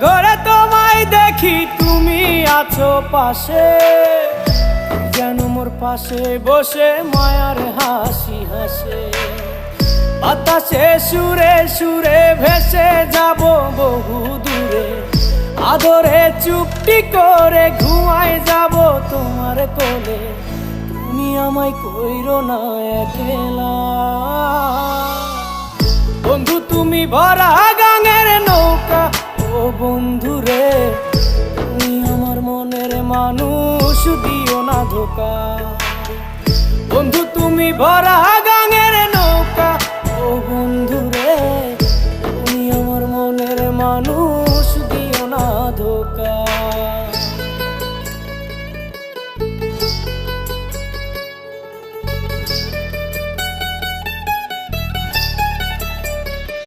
ঘরে তোমায় দেখি তুমি আছো পাশে, যেন মোর পাশে বসে মায়ার হাসি হাসে। বাতাসে সুরে সুরে ভেসে যাব বহু দূরে, আদরে চুপটি করে ঘুমায় যাব তোমার কোলে। তুমি আমায় কইরো না একলা বন্ধু, তুমি ভরা গাঙের নৌকা। ও বন্ধু রে, তুমি আমার মনের মানুষ, দিও না ধোকা। বন্ধু তুমি ভরা গাঙের নৌকা। ও বন্ধু